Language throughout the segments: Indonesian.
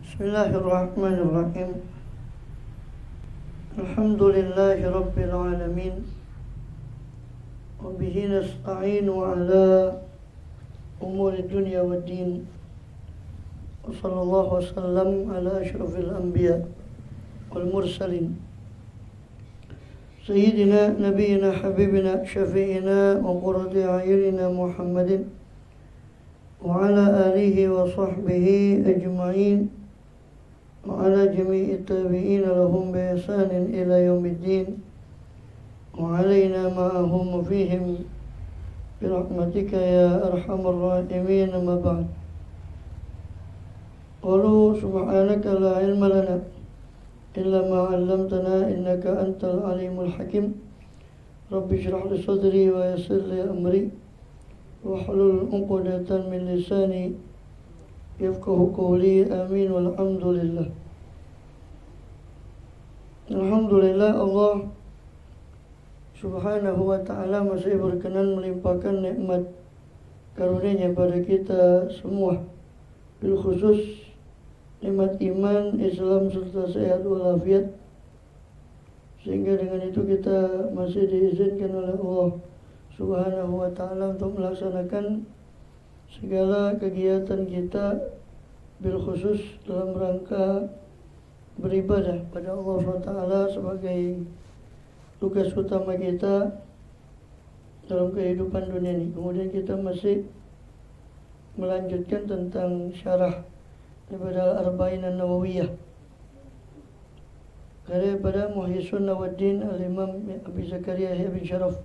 Bismillahirrahmanirrahim. Alhamdulillahi rabbil alamin. Wa bihi nasta'inu ala umuri dunya waddin. Wa sallallahu wasallam ala asyrafil anbiya wal mursalin. Sayyidina nabiyina habibina syafi'ina wa qurrati a'yunina Muhammadin wa ala alihi wa sahbihi ajma'in wa ala jami'i tabi'ina lahum bi ihsanin ila yaumiddin wa alaina ma'ahum fihim bi rahmatika ya arhamar rahimin. Amma ba'd. Qalu subhanaka la ilma lana illa ma 'allamtana innaka antal alimul hakim. Rabbi shrah li sadri wa yassir li amri wahlul 'uqdatan min lisani yafqahu qawli. Amin walhamdulillah. Alhamdulillah, Allah subhanahu wa ta'ala masih berkenan melimpahkan nikmat karunia pada kita semua, bil khusus nikmat iman, Islam serta sehat walafiat, sehingga dengan itu kita masih diizinkan oleh Allah subhanahu wa ta'ala untuk melaksanakan segala kegiatan kita bil khusus dalam rangka beribadah pada Allah SWT sebagai tugas utama kita dalam kehidupan dunia ini. Kemudian kita masih melanjutkan tentang syarah daripada Al-Arba'in An-Nawawiyah daripada Muhyi Sunnawuddin Al-Imam Abi Zakaria Yahya bin Syaraf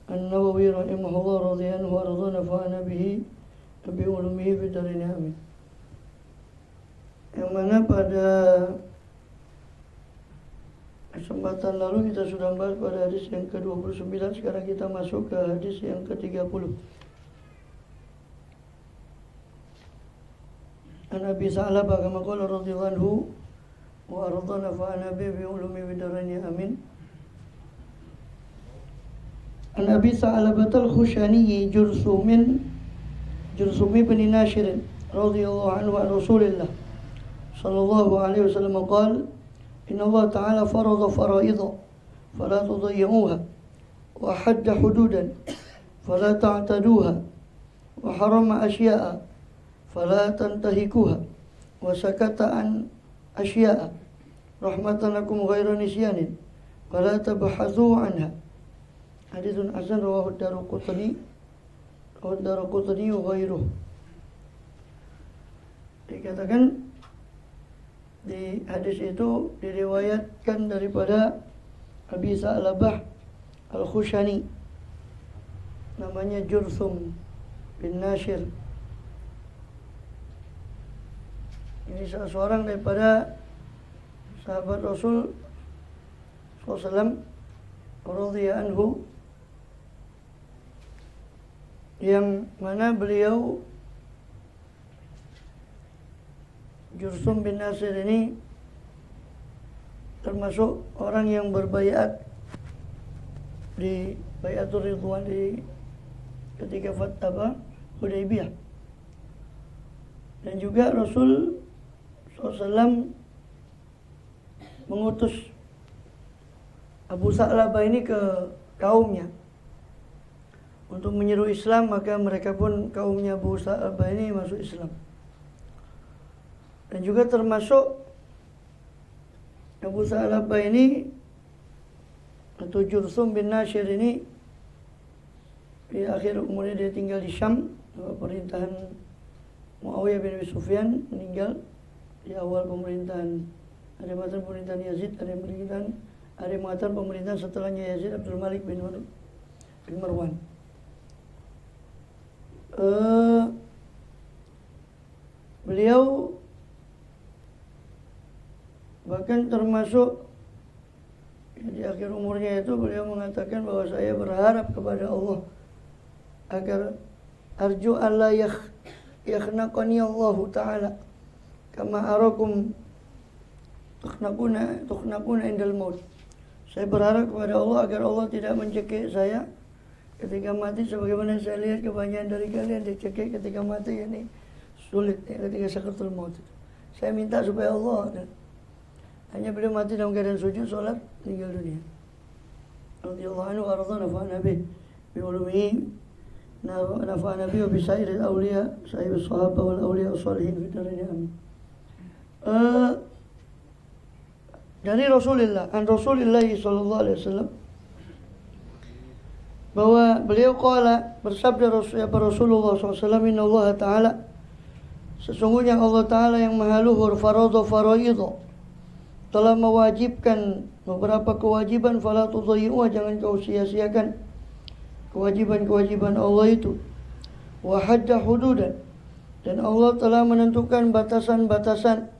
An-Nawawi rahimahullah radhiyallahu anhu wa nafa'ana bihi bi ulumihi fid dharain amin. Yang mana pada kesempatan lalu kita sudah bahas pada hadis yang ke-29. Sekarang kita masuk ke hadis yang ke-30. An Abi Sa'labah kama qala radhiyallahu anhu wa ardana fa'ana bi ulumi bidarani amin. An Abi Sa'labah al-Khushani Jursum bin Nashir radhiyallahu anhu an Rasulillah sallallahu alaihi wasallam qala inna Allah ta'ala farada fara'idha fala tudayyuha wa hadda hududan fala ta'taduha wa harama asya'a fala tantahikuha wa sakata an asya'a rahmatan lakum ghairu nisyanin fala tabhathu anha. Haditsun hasan rawahu ad-Daraqutni wa ghairuh. Dikatakan di hadis itu diriwayatkan daripada Abi Sa'labah Al-Khushani, namanya Jursum bin Nashir. Ini salah seorang daripada sahabat Rasul SAW radhiyallahu anhu, yang mana beliau Jursum bin Nasir ini termasuk orang yang berbaiat di Baiatur Ridwan di ketika Fatwa Hudaybiyah. Dan juga Rasul SAW mengutus Abu Sa'labah ini ke kaumnya untuk menyeru Islam, maka mereka pun kaumnya Abu Sa'labah ini masuk Islam. Dan juga termasuk Abu Sa'labah ini atau Jursum bin Nashir ini di akhir umurnya dia tinggal di Syam. Pemerintahan Muawiyah bin Abi Sufyan meninggal di awal pemerintahan. Ada yang mengatakan pemerintahan Yazid, ada yang mengatakan pemerintahan setelahnya Yazid, Abdul Malik bin Marwan. Beliau bahkan termasuk di akhir umurnya itu beliau mengatakan bahwa saya berharap kepada Allah agar arju alla yakhnaqani Allah Ta'ala kama arakum tukhnaquna indal maut. Saya berharap kepada Allah agar Allah tidak mencekik saya ketika mati, sebagaimana saya lihat kebanyakan dari kalian dicekik ketika mati, ini sulit ya, ketika sakaratul maut. Saya minta supaya Allah. Hanya beliau mati dalam keadaan sujud, sholat, meninggal dunia. Radhiyallahu anhu arda nafa'ana bih bi ulumihi nafa'ana bih wa bi sairil awliya sahib as-sahabah wal awliya as-salihin fi darin amin. Dari Rasulullah, Rasulullah sallallahu alaihi wasallam, bahwa beliau bersabda Rasulullah SAW, Inna Allah Ta'ala, sesungguhnya Allah Ta'ala yang maha luhur, faradha faraidha, telah mewajibkan beberapa kewajiban, fala tudayyi'uha, jangan kau sia-siakan kewajiban-kewajiban Allah itu. Wa hadda hududan, dan Allah telah menentukan batasan-batasan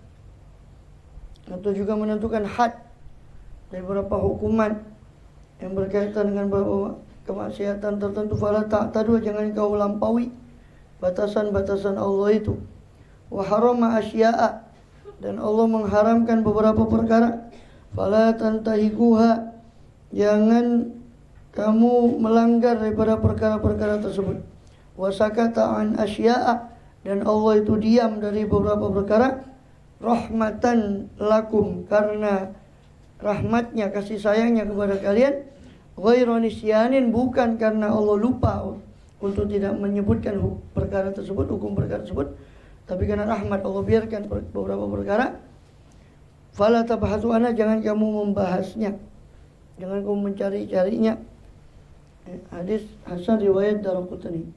atau juga menentukan had dari beberapa hukuman yang berkaitan dengan beberapa kemaksiatan tertentu. Fala ta'tadu, jangan kau lampaui batasan-batasan Allah itu. Wa harama asya'a, dan Allah mengharamkan beberapa perkara. Fala tantahikuha, jangan kamu melanggar daripada perkara-perkara tersebut. Wa sakata an asya'a, dan Allah itu diam dari beberapa perkara. Rahmatan lakum, karena rahmatnya, kasih sayangnya kepada kalian. Ghairu nisyanin, bukan karena Allah lupa untuk tidak menyebutkan perkara tersebut, hukum perkara tersebut, tapi karena rahmat Allah biarkan beberapa perkara. Fala tabhasu anha, jangan kamu membahasnya, jangan kamu mencari-carinya. Hadis hasan riwayat Daraqutni.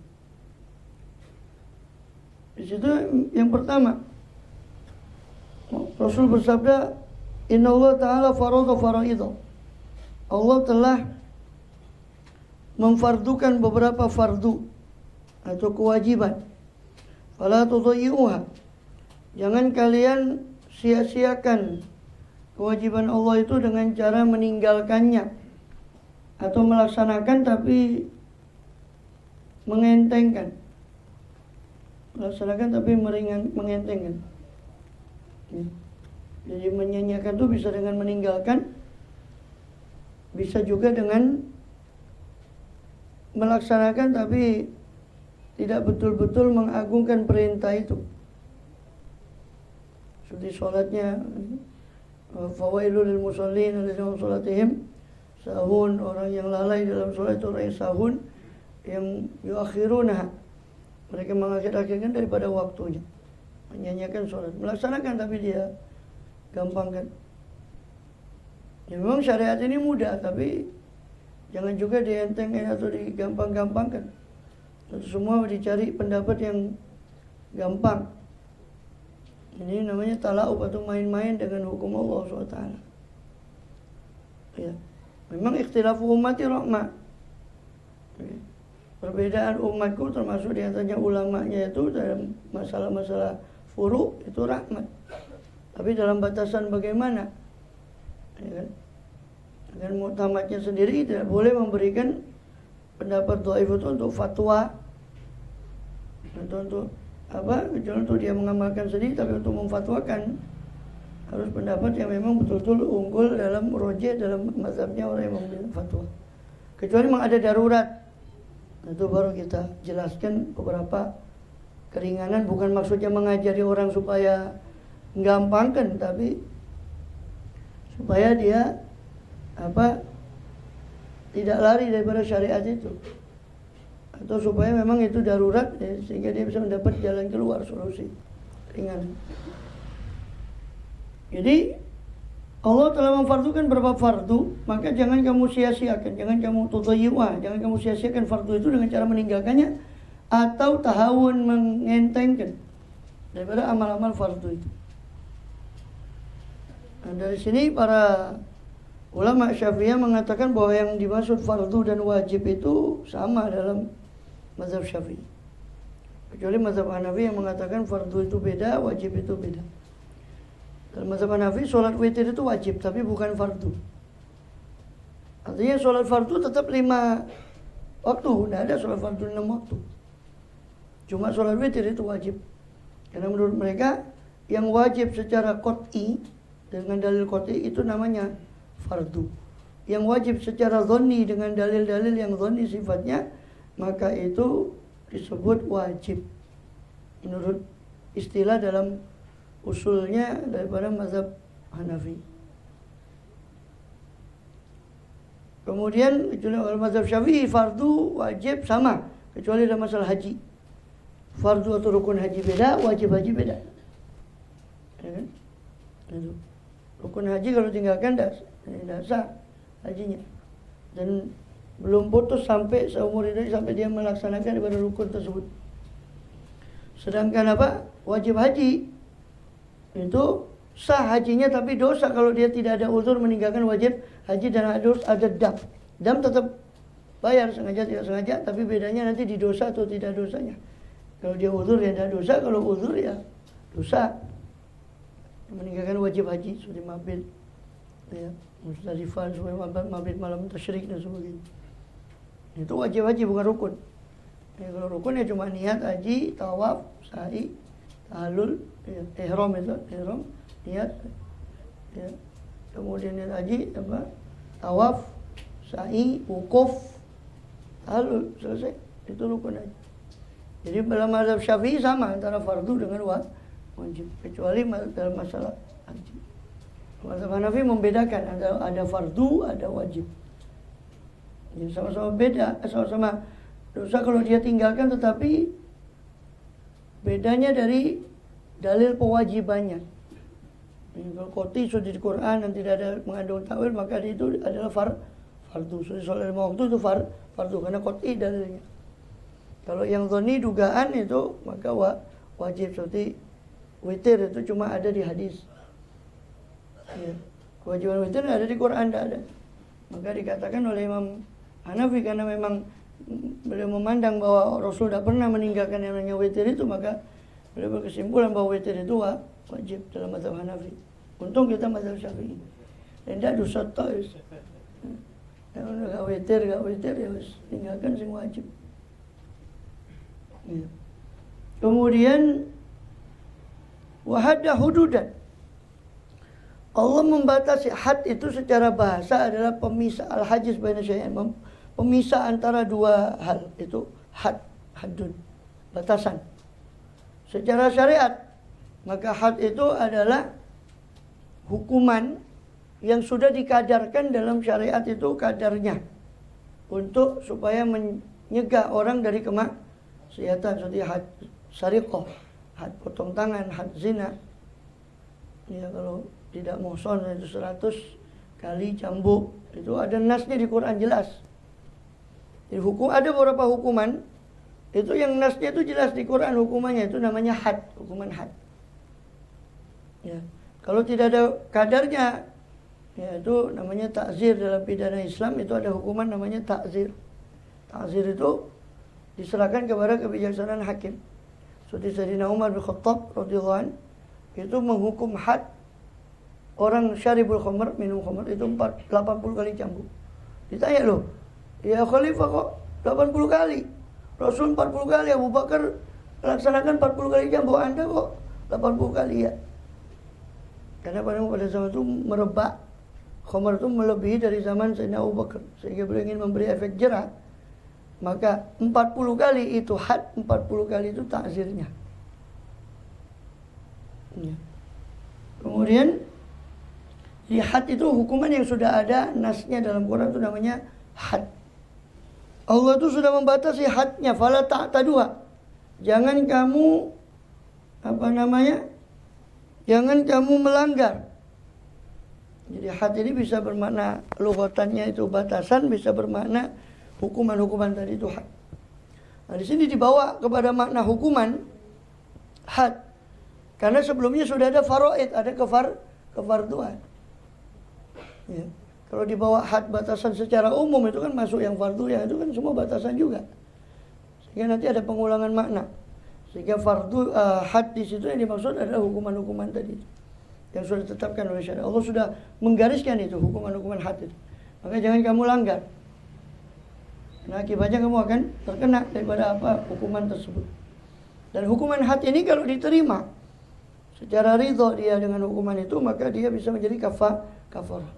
Di situ yang pertama, Rasul bersabda, Inna Allah Ta'ala faradha faraidha, Allah telah memfardukan beberapa fardu atau kewajiban. Fala tudayyi'uha, jangan kalian sia-siakan kewajiban Allah itu dengan cara meninggalkannya atau melaksanakan tapi mengentengkan. Melaksanakan tapi mengentengkan. Jadi menyanyiakan itu bisa dengan meninggalkan, bisa juga dengan melaksanakan tapi tidak betul-betul mengagungkan perintah itu. Seperti sholatnya, fawailul lil musallin alladzina sholatihim sahun, orang yang lalai dalam sholat itu orang yang sahun, yang yuakhiruna, mereka mengakhir-akhirkan daripada waktunya, menyanyiakan sholat, melaksanakan tapi dia gampangkan. Ya memang syariat ini mudah, tapi jangan juga dientengkan atau digampang-gampangkan. Itu semua dicari pendapat yang gampang. Ini namanya talaub atau main-main dengan hukum Allah SWT. Ya, memang ikhtilafu ummati rahmah. Ya. Perbedaan umatku termasuk diantaranya ulamanya itu dalam masalah-masalah furu itu rahmat. Tapi dalam batasan bagaimana? Ya kan? Dan muktamadnya sendiri tidak boleh memberikan pendapat dhaif itu untuk fatwa atau untuk apa, kecuali untuk dia mengamalkan sendiri. Tapi untuk memfatwakan harus pendapat yang memang betul-betul unggul dalam rojeh, dalam mazhabnya orang yang memberikan fatwa. Kecuali memang ada darurat, itu baru kita jelaskan beberapa keringanan. Bukan maksudnya mengajari orang supaya menggampangkan, tapi supaya dia tidak lari daripada syariat itu, atau supaya memang itu darurat ya, sehingga dia bisa mendapat jalan keluar, solusi ringan. Jadi Allah telah memfardukan beberapa fardu, maka jangan kamu sia-siakan, jangan kamu tudayyi'uha, jangan kamu sia-siakan fardu itu dengan cara meninggalkannya atau tahawun, mengentengkan daripada amal-amal fardu itu. Nah, dari sini para ulama Syafi'iyah mengatakan bahwa yang dimaksud fardu dan wajib itu sama dalam mazhab Syafi'i. Kecuali mazhab Hanafi yang mengatakan fardu itu beda, wajib itu beda. Dalam mazhab Hanafi sholat witir itu wajib tapi bukan fardu. Artinya sholat fardu tetap 5 waktu, tidak ada sholat fardu 6 waktu. Cuma sholat witir itu wajib. Karena menurut mereka yang wajib secara qat'i dengan dalil qat'i itu namanya fardu. Yang wajib secara dhonni dengan dalil-dalil yang dhonni sifatnya, maka itu disebut wajib menurut istilah dalam usulnya daripada mazhab Hanafi. Kemudian kalau mazhab Syafi'i fardu wajib sama, kecuali dalam masalah haji. Fardu atau rukun haji beda, wajib haji beda. Ya kan? Itu. Rukun haji kalau tinggalkan tidak sah hajinya. Dan belum putus sampai seumur hidup sampai dia melaksanakan daripada rukun tersebut. Sedangkan wajib haji itu sah hajinya, tapi dosa kalau dia tidak ada uzur meninggalkan wajib haji dan harus ada dam. Dam tetap bayar, sengaja tidak sengaja, tapi bedanya nanti di dosa atau tidak dosanya. Kalau dia uzur ya tidak dosa, kalau uzur ya dosa. Meninggalkan wajib haji seperti mabit, ya, Musdalifah, mabit malam tasyrik dan sebagainya. Itu wajib haji bukan rukun. Ya, kalau rukun ya cuma niat haji, tawaf, sa'i, tahallul, ya, ihram itu, ihram, niat, ya. Kemudian niat haji tawaf, sa'i, wukuf, tahallul, selesai. Itu rukun haji. Jadi dalam mazhab Syafi'i sama antara fardu dengan wajib, kecuali dalam masalah haji. Mazhab Hanafi membedakan ada fardu, ada wajib. Jadi sama-sama beda, sama-sama dosa kalau dia tinggalkan, tetapi bedanya dari dalil pewajibannya. Kalau qoti sudah di Quran dan tidak ada mengandung takwil, maka itu adalah fardu. Sudah sholat 5 waktu itu fardu karena qoti dalilnya. Kalau yang dhoni dugaan itu maka wajib, seperti witir itu cuma ada di hadis. Ya. Kewajiban witir ada di Quran, tidak ada. Maka dikatakan oleh Imam Hanafi karena memang beliau memandang bahwa Rasul tidak pernah meninggalkan yang namanya witir itu, maka beliau berkesimpulan bahwa witir itu wajib dalam mazhab Hanafi. Untung kita mazhab Syafi'i. Dan tidak dosa tois. Kalau nggak witir ya harus tinggalkan sing wajib. Ya. Kemudian wahada hududan. Allah membatasi. Had itu secara bahasa adalah pemisah, al-hajiz baina syai'ain, pemisah antara dua hal. Itu haddun, batasan. Secara syariat, maka had itu adalah hukuman yang sudah dikadarkan dalam syariat, itu kadarnya untuk supaya menyegah orang dari kemaksiatan, seperti had sariqah, had potong tangan, had zina. Ya, kalau tidak muhsan itu 100 kali cambuk. Itu ada nasnya di Quran jelas. Jadi ada beberapa hukuman itu yang nasnya itu jelas di Quran hukumannya, itu namanya had, hukuman had. Ya. Kalau tidak ada kadarnya, ya itu namanya ta'zir. Dalam pidana Islam itu ada hukuman namanya ta'zir. Ta'zir itu diserahkan kepada kebijaksanaan hakim. Seperti Sayyidina Umar bin Khattab radhiyallahu anhu itu menghukum had orang syaribul khamr, minum khamr itu 80 kali cambuk. Ditanya, loh, ya khalifah kok 80 kali? Rasul 40 kali, Abu Bakar laksanakan 40 kali cambuk, Anda kok 80 kali ya? Karena pada zaman itu merebak khamr itu melebihi dari zaman Sayyidina Abu Bakar, sehingga beliau ingin memberi efek jerah. Maka 40 kali itu had, 40 kali itu takzirnya. Ya. Kemudian di had itu hukuman yang sudah ada nasnya dalam Quran, itu namanya had. Allah itu sudah membatasi hadnya, fala ta'taduha. Jangan kamu jangan kamu melanggar. Jadi had ini bisa bermakna lughatannya itu batasan, bisa bermakna hukuman-hukuman tadi itu had. Nah, di sini dibawa kepada makna hukuman had. Karena sebelumnya sudah ada faraid, ada kefarduan. Ya. Kalau dibawa had batasan secara umum itu kan masuk yang fardu, yang itu kan semua batasan juga. Sehingga nanti ada pengulangan makna. Sehingga fardu had di situ yang dimaksud adalah hukuman-hukuman tadi yang sudah ditetapkan oleh syariat. Allah sudah menggariskan itu hukuman-hukuman had itu. Maka jangan kamu langgar. Nah, akibatnya kamu akan terkena daripada hukuman tersebut. Dan hukuman had ini kalau diterima secara ridho dia dengan hukuman itu, maka dia bisa menjadi kafarah.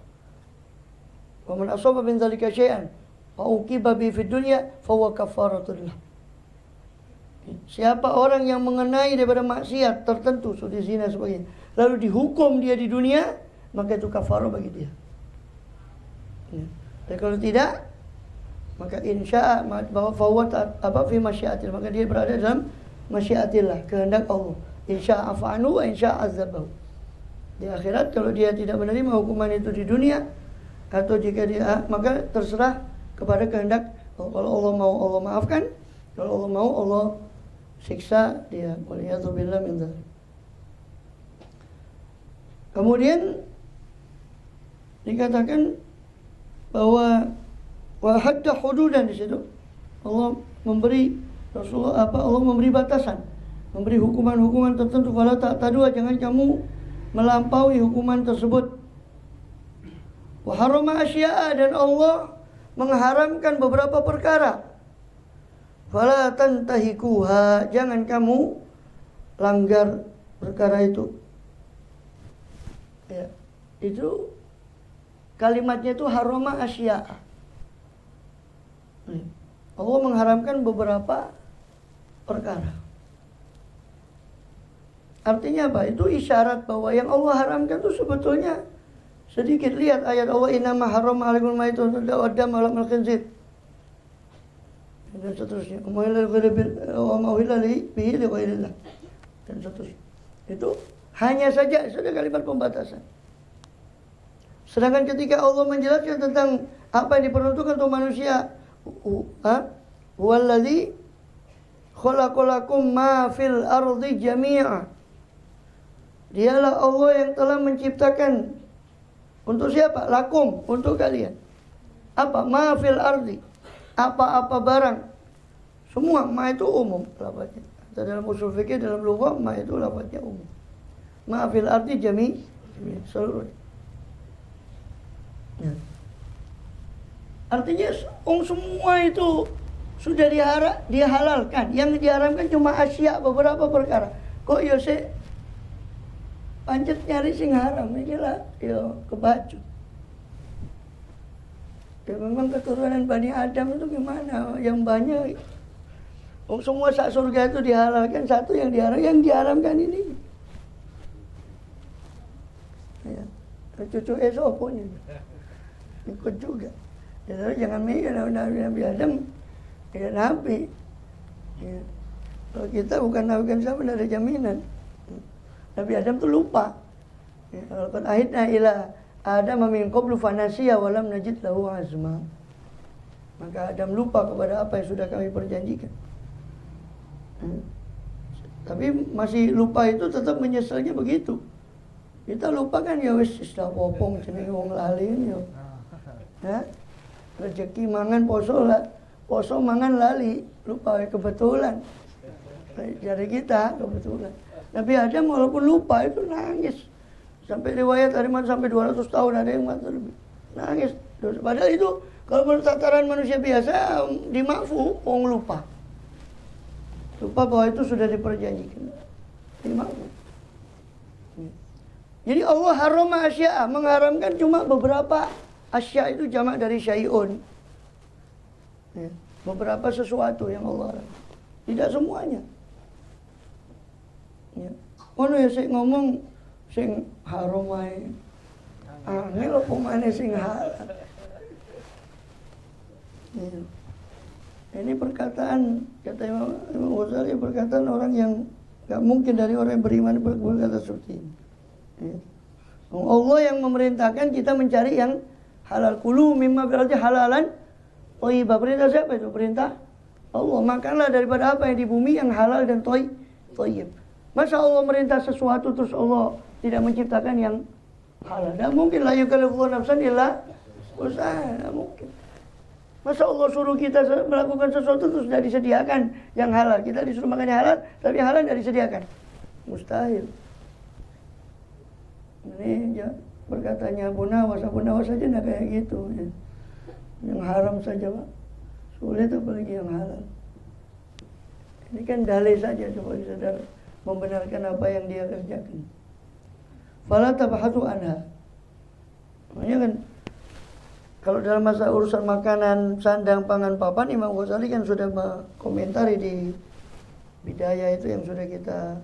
Wa man asaba min dzalika syai'an fa uqiba bi fid dunya fa huwa kafaratun lah. Siapa orang yang mengenai daripada maksiat tertentu, seperti zina sebagainya, lalu dihukum dia di dunia, maka itu kafarah bagi dia. Dan kalau tidak, maka insya bahwa fawat fi masyiatil, maka dia berada dalam masyiatillah, kehendak Allah. Insya afa'anu wa insya azabahu. Di akhirat kalau dia tidak menerima hukuman itu di dunia, atau jika dia, maka terserah kepada kehendak Allah. Kalau Allah mau, Allah maafkan. Kalau Allah mau, Allah siksa dia. Waliyadzubillah min dzalik. Kemudian dikatakan bahwa wa hadda hududan di situ. Allah memberi Allah memberi batasan, memberi hukuman-hukuman tertentu. Fala ta'tadu, jangan kamu melampaui hukuman tersebut. Wa harama asya'a, dan Allah mengharamkan beberapa perkara. Fala tantahikuha, jangan kamu langgar perkara itu. Ya, itu kalimatnya itu harama asya'a. Allah mengharamkan beberapa perkara. Artinya apa? Itu isyarat bahwa yang Allah haramkan itu sebetulnya sedikit. Lihat ayat Allah, innama harrama alaikumul maitatu wad damu wal khinzir, dan seterusnya. Dan seterusnya. Itu hanya saja sudah kalimat pembatasan. Sedangkan ketika Allah menjelaskan tentang apa yang diperuntukkan untuk manusia, huwallazi khalaqalakum ma fil ardi jami'a, dialah Allah yang telah menciptakan untuk siapa? Lakum, untuk kalian. Apa? Ma fil ardi, apa-apa barang. Semua, ma itu umum lafaznya. Dalam usul fikih, dalam lugah, ma itu lafaznya umum. Ma fil ardi seluruhnya. Ya. Artinya semua itu sudah dihalalkan. Yang diharamkan cuma asya, beberapa perkara. Kok ya saya pancet nyari sing haram, ini lah ya kebacut. Ya memang keturunan Bani Adam itu gimana? Yang banyak. Semua sak surga itu dihalalkan, satu yang diharamkan ini. Ya. Cucu esok punya. Ikut juga. Ya, jangan mikir Nabi Adam ya Nabi. Ya. Kalau kita bukan Nabi kan siapa, ada jaminan. Nabi Adam tuh lupa. Ya, kalau ahidna ila Adam min qablu fanasiya wa lam najid lahu azma. Maka Adam lupa kepada apa yang sudah kami perjanjikan. Tapi masih lupa itu tetap menyesalnya begitu. Kita lupa kan ya wis istilah popong jenenge wong lali ya. Ya. Rezeki mangan poso mangan lali, lupa kebetulan. Jadi kita kebetulan. Nabi Adam walaupun lupa itu nangis. Sampai riwayat ada yang sampai 200 tahun, ada yang mati lebih. Nangis. Padahal itu kalau menurut tataran manusia biasa dimaafkan, orang lupa. Lupa bahwa itu sudah diperjanjikan. Dimaafkan. Jadi Allah harama asya'a, mengharamkan cuma beberapa. Asya itu jamak dari syai'un. Ya, beberapa sesuatu yang Allah haramkan. Tidak semuanya. Ya. Ono ya sing ngomong sing haram wae. Angel opo maneh sing halal. Ya. Ini perkataan kata Imam Ghazali, perkataan orang yang enggak mungkin dari orang yang beriman berkata seperti ini. Ya. Allah yang memerintahkan kita mencari yang halal. Kulu mimma berarti halalan thayyibah. Perintah siapa itu? Perintah Allah. Makanlah daripada apa yang di bumi yang halal dan thayyib. Masa Allah merintah sesuatu terus Allah tidak menciptakan yang halal? Tidak mungkin. La yukallifu nafsan illa wus'aha. Tidak mungkin. Masa Allah suruh kita melakukan sesuatu terus sudah disediakan yang halal? Kita disuruh makan yang halal, tapi yang halal tidak disediakan. Mustahil. Ini ya, berkatanya Abu Nawas saja tidak kayak gitu ya. Yang haram saja Pak, sulit apalagi yang halal. Ini kan dalil saja, coba sadar membenarkan apa yang dia kerjakan. Fala tabhatu anha. Makanya kan kalau dalam masa urusan makanan, sandang, pangan, papan, Imam Ghazali kan sudah mengomentari di Bidayah itu yang sudah kita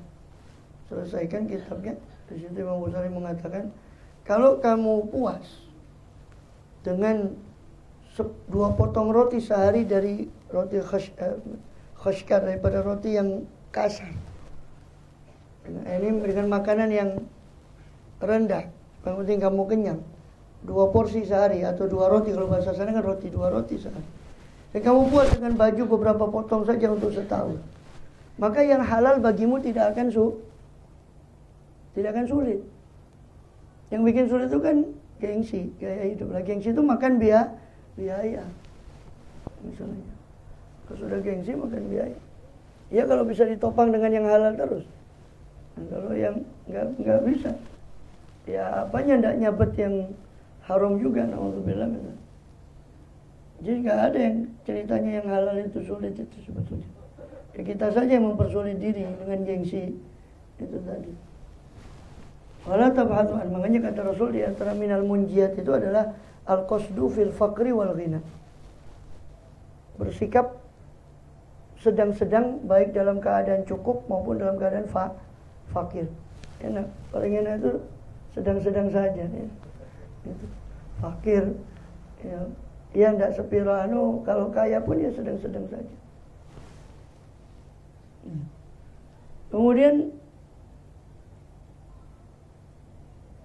selesaikan kitabnya. Di situ Imam Ghazali mengatakan, kalau kamu puas dengan 2 potong roti sehari dari roti khashkar, daripada roti yang kasar, dengan makanan yang rendah, yang penting kamu kenyang, 2 porsi sehari atau 2 roti, kalau bahasa sana kan roti, 2 roti sehari, dan kamu puas dengan baju beberapa potong saja untuk setahun, maka yang halal bagimu tidak akan sulit. Yang bikin sulit itu kan gengsi, gaya hidup. Gengsi itu makan biaya. Misalnya, kalau sudah gengsi makan biaya. Ya kalau bisa ditopang dengan yang halal terus. Nah, kalau yang nggak bisa, ya apanya ndak nyabet yang haram juga. Na'udzubillah. Jadi nggak ada yang ceritanya yang halal itu sulit itu sebetulnya. Ya kita saja yang mempersulit diri dengan gengsi itu tadi. Wala tabhatu an, makanya kata Rasul di antara minal munjiat itu adalah al-qasdu fil faqri wal ghina. Bersikap sedang-sedang, baik dalam keadaan cukup maupun dalam keadaan fakir. Enak, paling enak itu sedang-sedang saja ya. Gitu. Fakir ya ndak sepiro kalau kaya pun ya sedang-sedang saja. Kemudian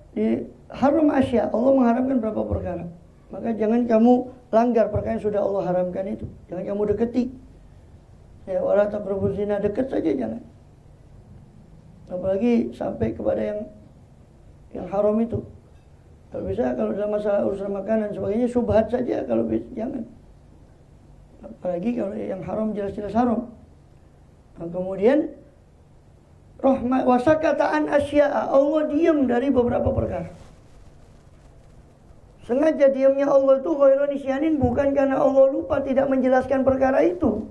di haram asya, Allah mengharamkan berapa perkara. Maka jangan kamu langgar perkara yang sudah Allah haramkan itu. Jangan kamu deketi. Ya, wala taqrabuz zina, dekat saja jangan. Apalagi sampai kepada yang haram itu. Kalau bisa, kalau dalam masalah urusan makanan sebagainya, subhat saja, kalau bisa jangan. Apalagi kalau yang haram jelas-jelas haram. Nah, kemudian rahmat wasakataan asya'a, Allah diam dari beberapa perkara. Sengaja diamnya Allah itu ghairun nisyanin, bukan karena Allah lupa tidak menjelaskan perkara itu,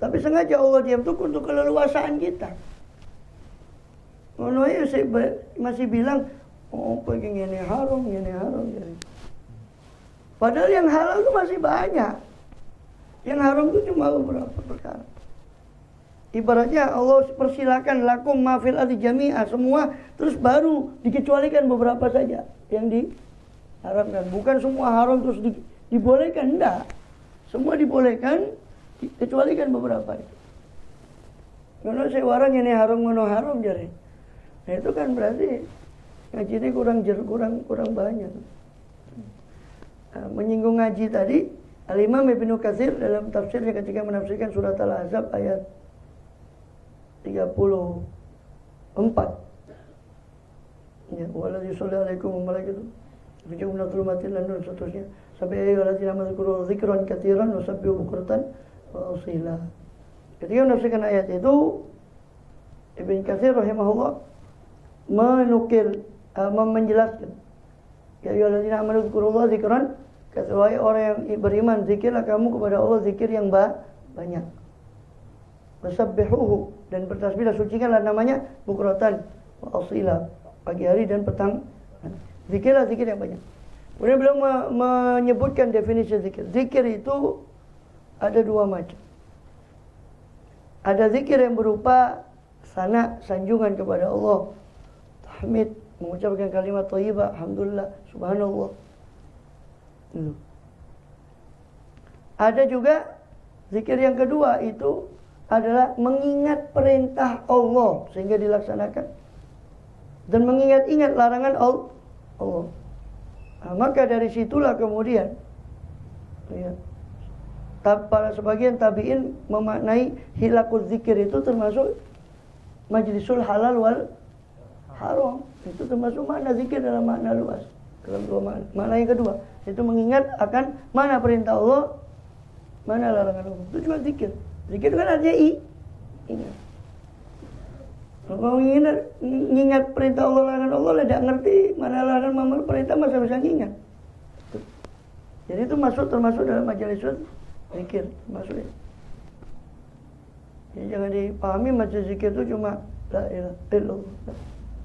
tapi sengaja Allah diam itu untuk keleluasaan kita. Kalau saya masih bilang, oh pengen ini haram. Padahal yang halal itu masih banyak. Yang haram itu cuma beberapa perkara. Ibaratnya Allah persilakan lakum ma fil ardi jami'a, semua, terus baru dikecualikan beberapa saja yang diharamkan. Bukan semua haram terus dibolehkan, enggak. Semua dibolehkan, dikecualikan beberapa itu. Kalau saya warang ini haram ngono haram jare. Nah, itu kan berarti ngajinya kurang banyak. Nah, menyinggung ngaji tadi, Al-Imam Ibnu Katsir dalam tafsirnya ketika menafsirkan surat Al-Ahzab ayat 34, ya, waladzi sholli alaikum wa malaikatu fi jumlatul matin dan seterusnya sampai ayyuhalladzina amanu dzikran katsiran wa sabbihu bukratan wa asila. Ketika menafsirkan ayat itu, Ibnu Katsir rahimahullah menukil menjelaskan, ya ayyuhalladzina amanu dzkurullaha dzikran katsiran, orang yang beriman, zikirlah kamu kepada Allah zikir yang banyak. Wasabbihuhu, dan bertasbihlah, sucikanlah namanya, bukratan wa asila, pagi hari dan petang. Zikirlah zikir yang banyak. Kemudian beliau menyebutkan definisi zikir. Zikir itu ada 2 macam. Ada zikir yang berupa sanjungan kepada Allah, tahmid, mengucapkan kalimat thayyibah, alhamdulillah, subhanallah. Ada juga zikir yang kedua, itu adalah mengingat perintah Allah sehingga dilaksanakan, dan mengingat-ingat larangan Allah. Nah, maka dari situlah kemudian ya, para sebagian tabi'in memaknai hilakul zikir itu termasuk majlisul halal wal haram. Itu termasuk makna zikir dalam makna luas, dalam 2 makna. Makna yang kedua itu mengingat akan mana perintah Allah, mana larangan Allah. Itu juga zikir. Zikir kan artinya ingat. Kalau ingat perintah Allah, larangan Allah, tidak ngerti mana larangan perintah, masa bisa ingat. Jadi itu termasuk dalam majelis zikir, maksudnya. Jadi jangan dipahami majelis zikir itu cuma la ilaha illallah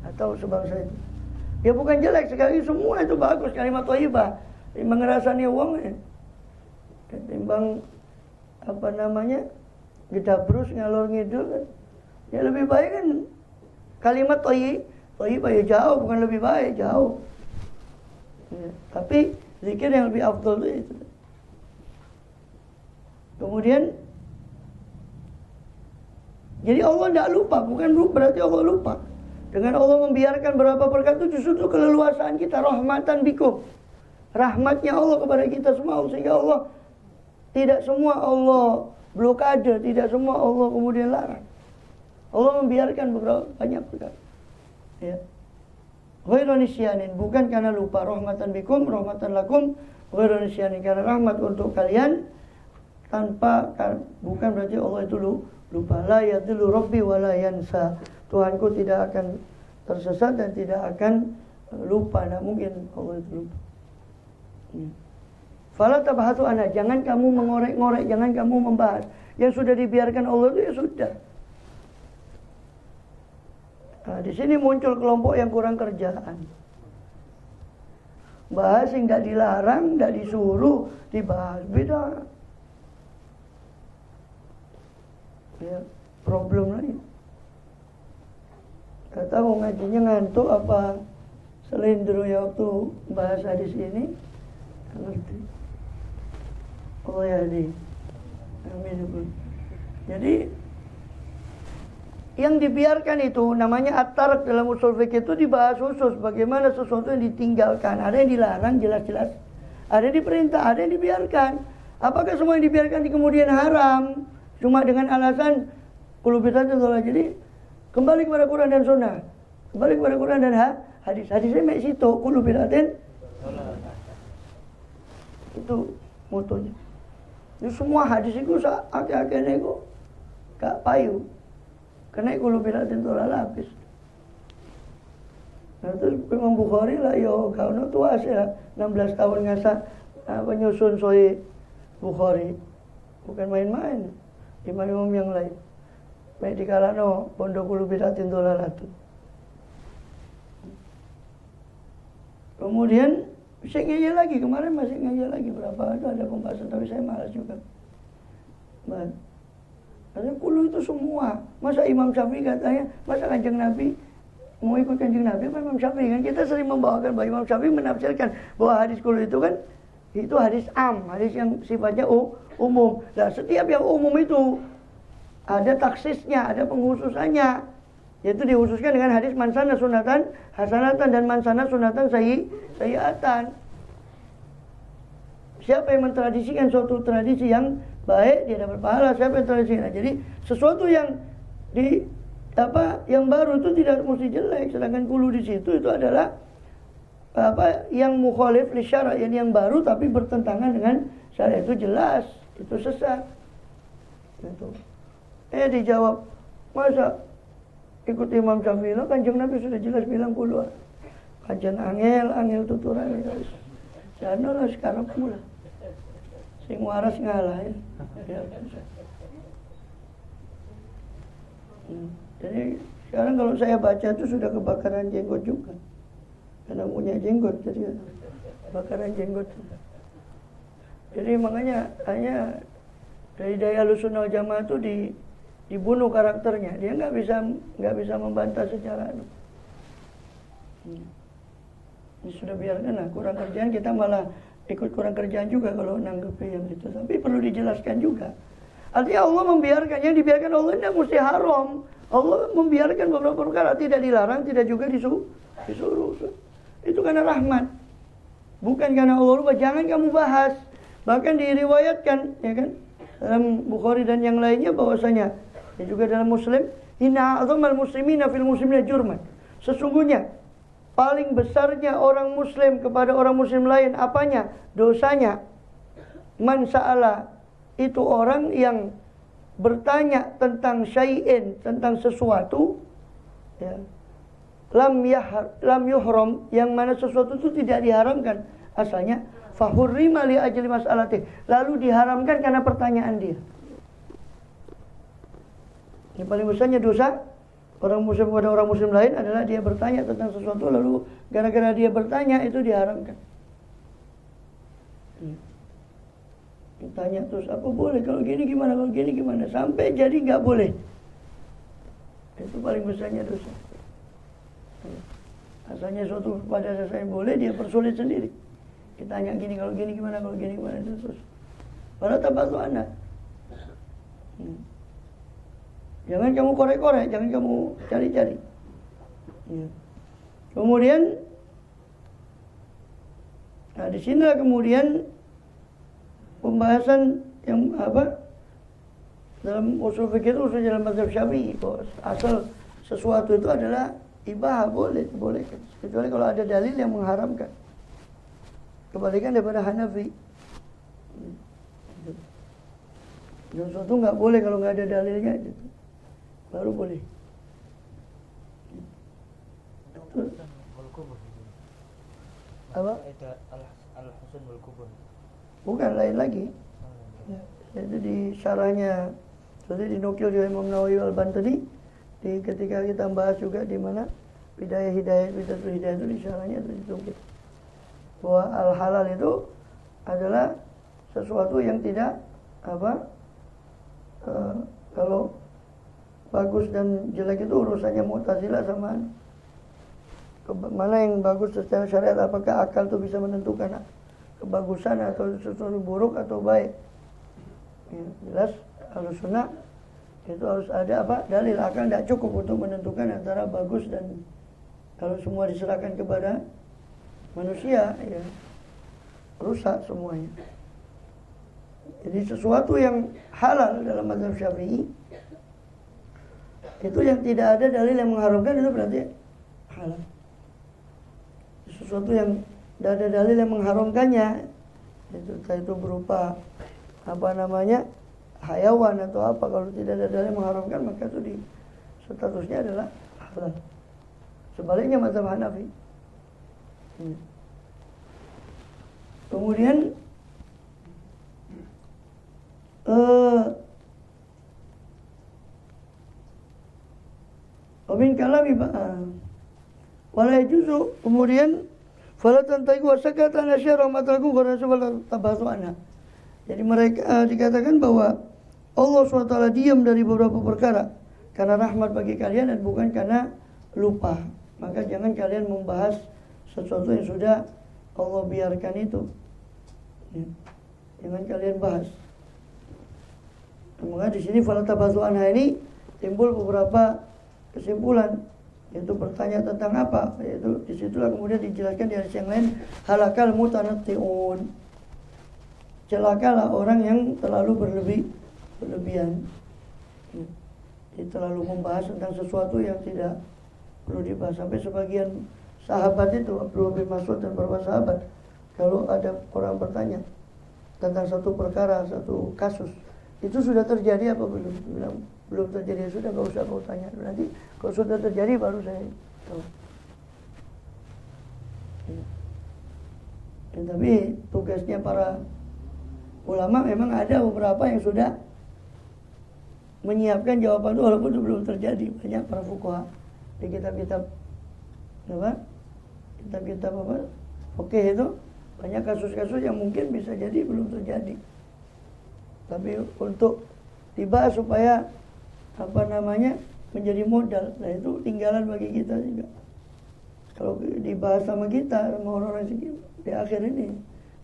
atau sebangsa itu. Ya bukan jelek, sekali semua itu bagus, kalimat thayyibah. Timbang ngerasani uang ya. Timbang gedabrus ngalor ngidul kan. Ya lebih baik kan kalimat thayyibah ya jauh, bukan lebih baik, jauh. Ya, tapi zikir yang lebih afdal itu. Kemudian jadi Allah tidak lupa, bukan berarti Allah lupa. Dengan Allah membiarkan berapa perkara itu justru itu keleluasaan kita, rahmatan bikum. Rahmatnya Allah kepada kita semua, sehingga Allah tidak semua Allah blokade, tidak semua Allah kemudian larang. Allah membiarkan beberapa banyak perkara. Ya. Ghairu nisyanin, bukan karena lupa, rahmatan bikum, rahmatan lakum, ghairu nisyanin, karena rahmat untuk kalian tanpa, bukan berarti Allah itu lupa. La yadillu rabbi wa la yansa. Tuhanku tidak akan tersesat dan tidak akan lupa. Tidak mungkin Allah itu lupa. Fala tabahatu anha, jangan kamu mengorek-ngorek, jangan kamu membahas. Yang sudah dibiarkan Allah itu ya sudah. Nah, di sini muncul kelompok yang kurang kerjaan. Bahas yang tidak dilarang, tidak disuruh, dibahas. Beda. Ya, problem lagi. Gak tahu ngajinya ngantuk apa selindro ya waktu bahas hadis ini. Gak ngerti. Oh ya di. Amin. Jadi yang dibiarkan itu namanya at-tark dalam usul fikih itu dibahas khusus bagaimana sesuatu yang ditinggalkan. Ada yang dilarang jelas-jelas, ada yang diperintah, ada yang dibiarkan. Apakah semua yang dibiarkan di kemudian haram cuma dengan alasan qul bidatin dhalal? Jadi kembali kepada Quran dan Sunnah, kembali kepada Quran dan hadis. Hadisnya mek situ qul bidatin itu motonya. Itu semua hadis itu akeh-akehne itu gak payu. Kena kulo bidatin tolak lapis. Nah terus Imam Bukhari lah yo kau no tua sih 16 tahun ngasa penyusun Sahih Bukhari. Bukan main-main. Imam-imam yang lain. Baik dikalano pondok kulo bidatin tolak latu. Kemudian saya ngeyel lagi, kemarin masih ngeyel lagi berapa itu ada pembahasan, tapi saya malas juga. Karena kulu itu semua. Masa Imam Syafi'i katanya, masa Kanjeng Nabi mau ikut Kanjeng Nabi apa Imam Syafi'i kan? Kita sering membawakan bahwa Imam Syafi'i menafsirkan bahwa hadis kulu itu kan itu hadis am, hadis yang sifatnya umum. Nah, setiap yang umum itu ada taksisnya, ada penghususannya. Yaitu dikhususkan dengan hadis mansana sunatan hasanatan dan mansana sunatan sayyi'atan. Siapa yang mentradisikan suatu tradisi yang baik dia dapat pahala, siapa yang tradisikan. Jadi sesuatu yang yang baru itu tidak mesti jelek, sedangkan kulu di situ itu adalah yang mukhalif li syara', yang baru tapi bertentangan dengan syariat, itu jelas, itu sesat. Gitu. Dijawab, masa ikut Imam Syafi'i, Kanjeng Nabi sudah jelas bilang kulu. Kajian angel tuturan. Jangan lah sekarang pula. Sing waras ngalah ya. Jadi sekarang kalau saya baca itu sudah kebakaran jenggot juga. Karena punya jenggot, jadi kebakaran jenggot. Jadi makanya hanya dari daya Ahlussunnah wal Jamaah itu dibunuh karakternya. Dia nggak bisa membantah secara ini sudah biarkan lah, kurang kerjaan, kita malah ikut kurang kerjaan juga kalau nanggepi yang itu. Tapi perlu dijelaskan juga. Artinya Allah membiarkan, yang dibiarkan Allah tidak mesti haram. Allah membiarkan beberapa perkara, tidak dilarang, tidak juga disuruh. Itu karena rahmat. Bukan karena Allah lupa. Jangan kamu bahas. Bahkan diriwayatkan, ya kan, dalam Bukhari dan yang lainnya bahwasanya, dan juga dalam Muslim, inna a'dhamal muslimina fil muslimina jurman. Sesungguhnya paling besarnya orang muslim kepada orang muslim lain apanya? Dosanya. Man sa'ala, itu orang yang bertanya tentang syai'in, tentang sesuatu, ya. Lam yuhram, yang mana sesuatu itu tidak diharamkan asalnya, fahurrima li ajli mas'alatih, lalu diharamkan karena pertanyaan dia. Yang paling besarnya dosa orang muslim kepada orang muslim lain adalah dia bertanya tentang sesuatu, lalu gara-gara dia bertanya itu diharamkan. Tanya terus, apa boleh, kalau gini gimana, kalau gini gimana, sampai jadi nggak boleh. Itu paling besarnya dosa. Asalnya suatu pada dasarnya boleh, dia persulit sendiri. Kita tanya gini, kalau gini gimana, kalau gini gimana, itu terus. Padahal tabatu anak. Jangan kamu korek-korek, jangan kamu cari-cari. Kemudian, nah di sinilah kemudian pembahasan yang dalam usul fikih itu, usul dalam mazhab Syafi'i, bahwa asal sesuatu itu adalah ibah, boleh. Kecuali kalau ada dalil yang mengharamkan. Kebalikan daripada Hanafi. Sesuatu nggak boleh kalau nggak ada dalilnya, gitu. Baru boleh. Apa? Al-Husain wal Kubur. Bukan, lain lagi. Itu di syarahnya, seperti dinukil oleh Imam Nawawi Al-Bantani, ketika kita bahas juga di mana Bidayah Hidayah itu di syarahnya itu dinukil bahwa al-halal itu adalah sesuatu yang tidak kalau bagus dan jelek itu urusannya Mu'tazilah sama mana yang bagus secara syariat, apakah akal itu bisa menentukan kebagusan atau sesuatu buruk atau baik. Ya, jelas Ahlussunnah itu harus ada dalil. Akal tidak cukup untuk menentukan antara bagus dan kalau semua diserahkan kepada manusia, ya rusak semuanya. Jadi sesuatu yang halal dalam mazhab Syafi'i itu yang tidak ada dalil yang mengharamkan, itu berarti halal. Sesuatu yang tidak ada dalil yang mengharamkannya, itu berupa hayawan atau apa, kalau tidak ada dalil yang mengharamkan, maka itu statusnya adalah halal. Sebaliknya mazhab Hanafi. Kemudian Wamin kalami wala yajuzu, kemudian fala tantaku wasakata nasyara mataku karena sebab tabatu anak. Jadi mereka dikatakan bahwa Allah SWT diam dari beberapa perkara karena rahmat bagi kalian dan bukan karena lupa. Maka jangan kalian membahas sesuatu yang sudah Allah biarkan itu. Ya. Jangan kalian bahas. Maka di sini fala tabatu anha ini timbul beberapa kesimpulan, yaitu bertanya tentang apa, yaitu disitulah kemudian dijelaskan di hadis yang lain, halakal mutanatti'un, celakalah orang yang terlalu berlebihan. Dia terlalu membahas tentang sesuatu yang tidak perlu dibahas. Sampai sebagian sahabat itu, Abdullah bin Mas'ud dan beberapa sahabat, kalau ada orang bertanya tentang satu perkara, satu kasus, itu sudah terjadi apa belum? Bilang belum terjadi, sudah, gak usah kau tanya. Nanti kalau sudah terjadi baru saya tahu. Ya, tapi tugasnya para ulama memang ada beberapa yang sudah menyiapkan jawaban itu walaupun itu belum terjadi. Banyak para fuqaha di kitab-kitab oke, itu banyak kasus-kasus yang mungkin bisa jadi belum terjadi, tapi untuk dibahas supaya menjadi modal. Nah itu tinggalan bagi kita juga. Kalau dibahas sama kita, sama orang-orang sini, di akhir ini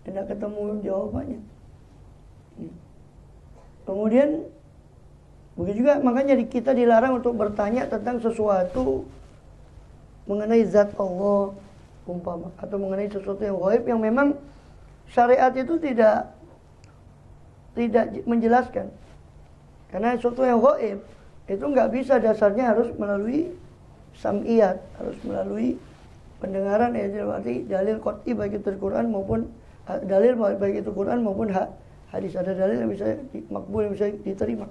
tidak ketemu jawabannya. Kemudian begitu juga, makanya kita dilarang untuk bertanya tentang sesuatu mengenai zat Allah umpama, atau mengenai sesuatu yang ghaib yang memang syariat itu tidak menjelaskan. Karena sesuatu yang ghaib itu nggak bisa, dasarnya harus melalui sam'iyat, harus melalui pendengaran, ya berarti dalil qat'i baik itu Quran maupun dalil baik itu Quran maupun hadis. Ada dalil yang bisa makbul, yang bisa diterima.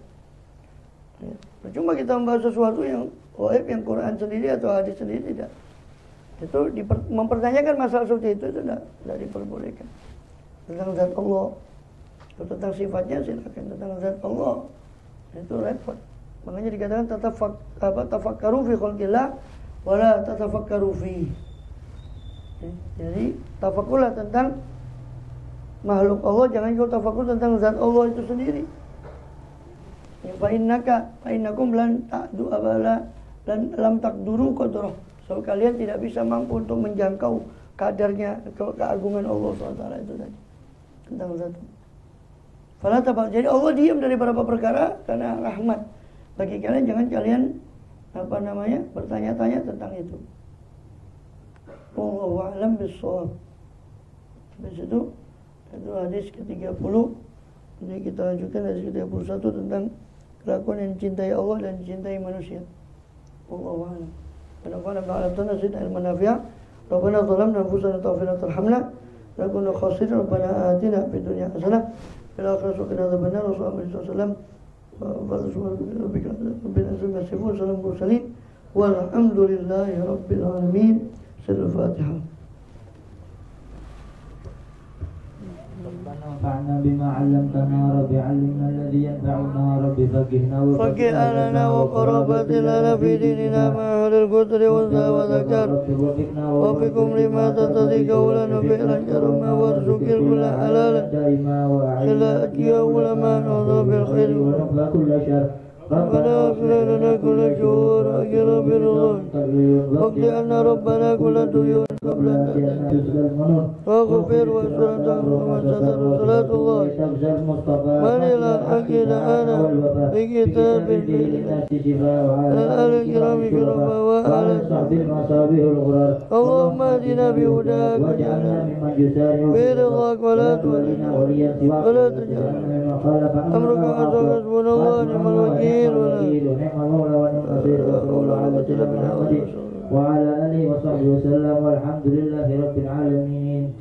Ya. Percuma kita membahas sesuatu yang ghaib, yang Quran sendiri atau hadis sendiri tidak. Itu mempertanyakan masalah seperti itu tidak diperbolehkan. Tentang zat Allah, tentang sifatnya silakan, tentang zat Allah itu repot. Makanya dikatakan tafakkaru fi khalqillah wala tatafakkaru fi. Jadi tafakurlah tentang makhluk Allah, jangan kau tafakur tentang zat Allah itu sendiri. Ya, fa innakum lan ta'du abala dan lam takduru qadrah. So kalian tidak bisa mampu untuk menjangkau kadarnya keagungan Allah SWT itu tadi. Tentang satu. Fala tabal. Jadi Allah diam dari beberapa perkara karena rahmat. Bagi kalian jangan kalian bertanya-tanya tentang itu. Wallahu a'lam bis-shawab. Habis itu hadis ke-30. Ini kita lanjutkan hadis ke-31 tentang kelakuan yang dicintai Allah dan dicintai manusia. Wallahu a'lam. Wa nafa'ana ba'ala zid ilman nafi'a. Rabbana zalamna anfusana taghfir tarhamna. Lakuna khasirin Rabbana atina fid dunya hasanah fil akhirati wa qina adzabannar. Rasulullah sallallahu alaihi wasallam. Walhamdulillahi rabbil alamin. Sirul Fatihah. ربنا انفعنا بما علمتنا رب علمنا الذي ينفعنا رب فقهنا لنا وقرابات لنا في ديننا مع أهل القدر والزا وذكر وفقكم لما تتضي قولا وفعلا كرما وارزق الكل حلالا خلا أتيا علماء نوضى بالخير ونقضى كل شر ربنا اغفر لنا كل شهور أجر بالرضا واقض عنا ربنا كل ديون قبل أن واغفر واسر ومن ستر صلاة الله من إلى الحق دعانا بكتاب الآل الكرام شرفا وعلى اللهم اهدنا بهداك واجعلنا برضاك ولا تولنا ولا تجعلنا أمرك عزك حسبنا الله نعم الوكيل وعلى آله وصحبه وسلم والحمد لله رب العالمين.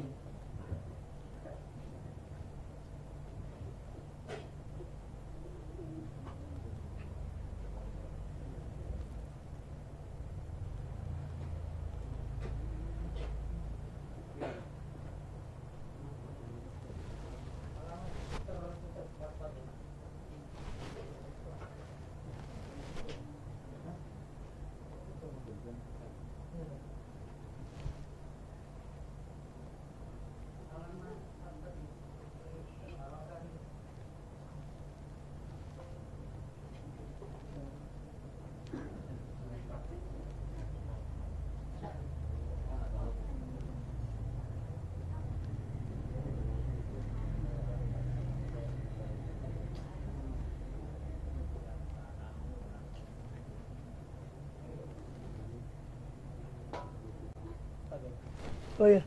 Oh ya.